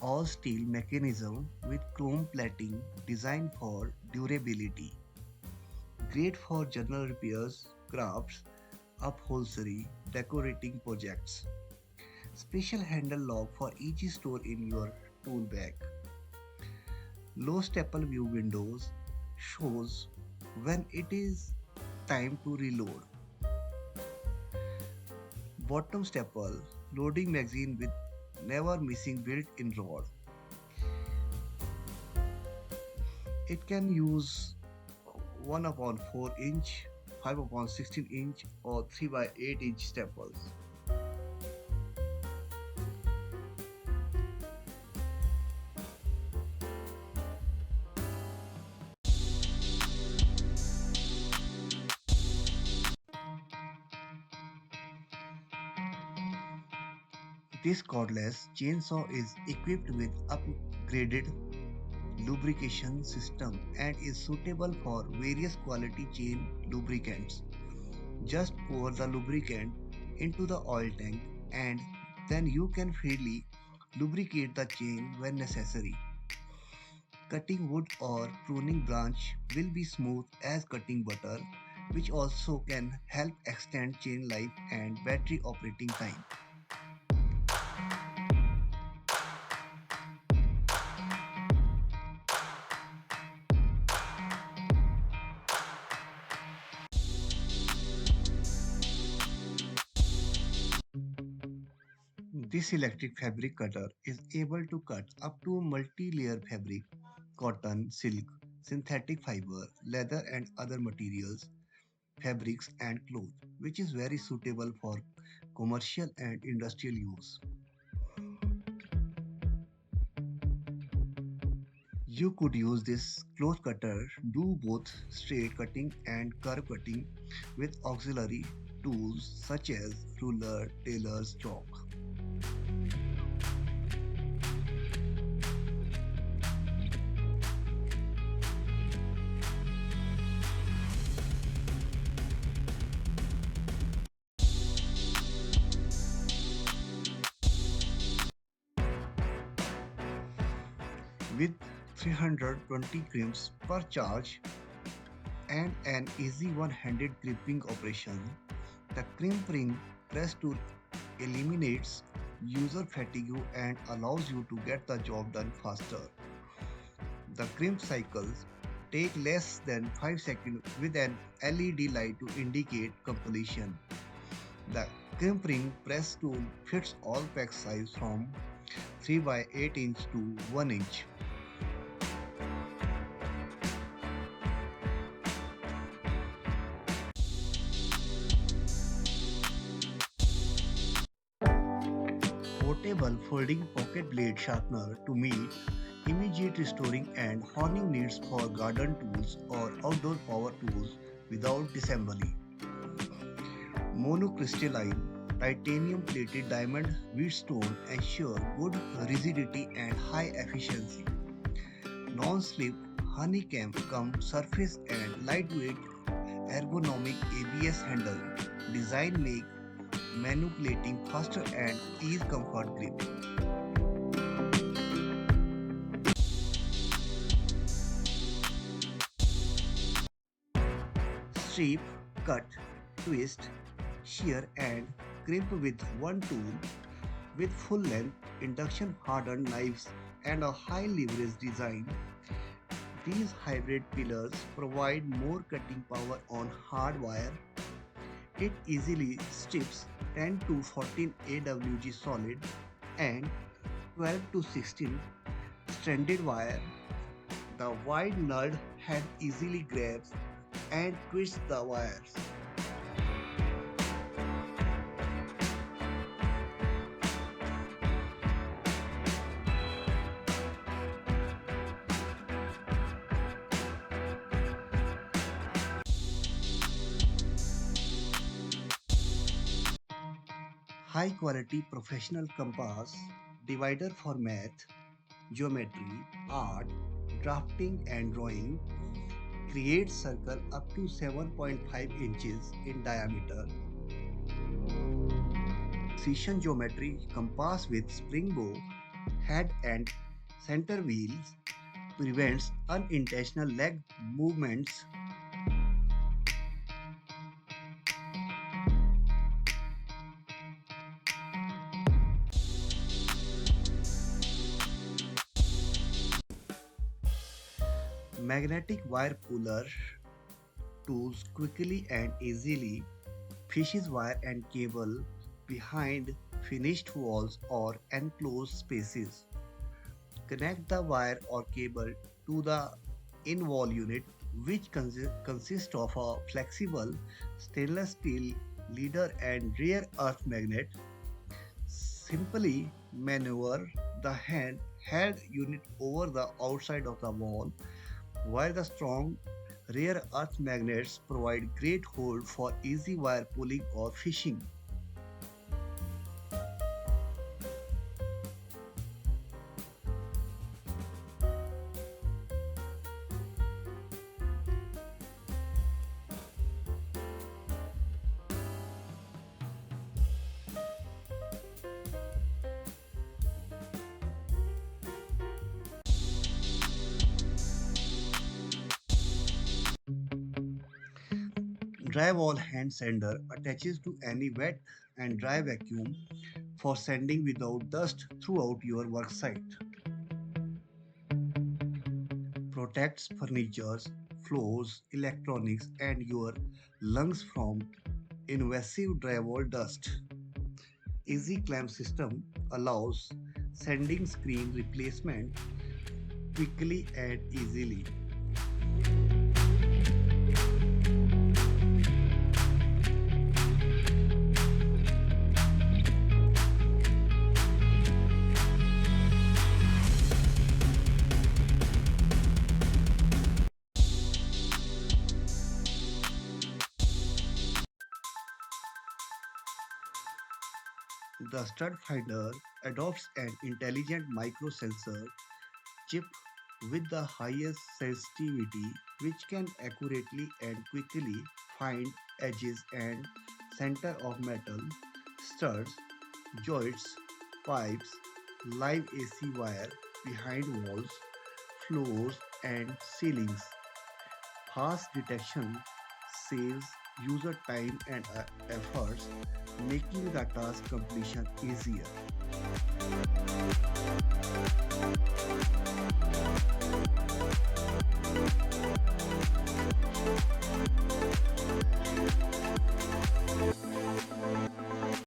all-steel mechanism with chrome plating designed for durability. Great for general repairs, crafts, upholstery, decorating projects. Special handle lock for each store in your tool bag. Low staple view windows shows when it is time to reload. Bottom staple loading magazine with never missing built-in rod. It can use 1 upon 4 inch, 5 upon 16 inch or 3 by 8 inch staples. This cordless chainsaw is equipped with upgraded lubrication system and is suitable for various quality chain lubricants. Just pour the lubricant into the oil tank and then you can freely lubricate the chain when necessary. Cutting wood or pruning branch will be smooth as cutting butter, which also can help extend chain life and battery operating time. This electric fabric cutter is able to cut up to multi-layer fabric, cotton, silk, synthetic fiber, leather and other materials, fabrics and cloth, which is very suitable for commercial and industrial use. You could use this cloth cutter, do both straight cutting and curve cutting with auxiliary tools such as ruler, tailor's chalk. With 320 crimps per charge and an easy one-handed crimping operation, the crimp ring press tool eliminates user fatigue and allows you to get the job done faster. The crimp cycles take less than 5 seconds with an LED light to indicate completion. The crimp ring press tool fits all pack size from 3 by 8 inch to 1 inch. Portable folding pocket blade sharpener to meet immediate restoring and honing needs for garden tools or outdoor power tools without disassembly. Monocrystalline titanium plated diamond wheatstone ensure good rigidity and high efficiency. Non-slip honeycomb surface and lightweight ergonomic ABS handle design make manipulating faster and ease comfort grip. Strip, cut, twist, shear and crimp with one tool with full length induction hardened knives and a high leverage design. These hybrid pillars provide more cutting power on hard wire. It easily strips 10 to 14 AWG solid and 12 to 16 stranded wire. The wide nut head easily grabs and twists the wires. High quality professional compass, divider for math, geometry, art, drafting and drawing, create circle up to 7.5 inches in diameter. Precision geometry compass with spring bow head and center wheels, prevents unintentional leg movements. Magnetic wire puller tools quickly and easily fishes wire and cable behind finished walls or enclosed spaces. Connect the wire or cable to the in-wall unit, which consists of a flexible stainless steel leader and rear earth magnet. Simply maneuver the head unit over the outside of the wall, while the strong rear earth magnets provide great hold for easy wire pulling or fishing. Drywall hand sander attaches to any wet and dry vacuum for sanding without dust throughout your worksite. Protects furniture, floors, electronics, and your lungs from invasive drywall dust. Easy clamp system allows sanding screen replacement quickly and easily. The stud finder adopts an intelligent microsensor chip with the highest sensitivity, which can accurately and quickly find edges and center of metal, studs, joints, pipes, live AC wire behind walls, floors, and ceilings. Fast detection saves user time and efforts, making the task completion easier.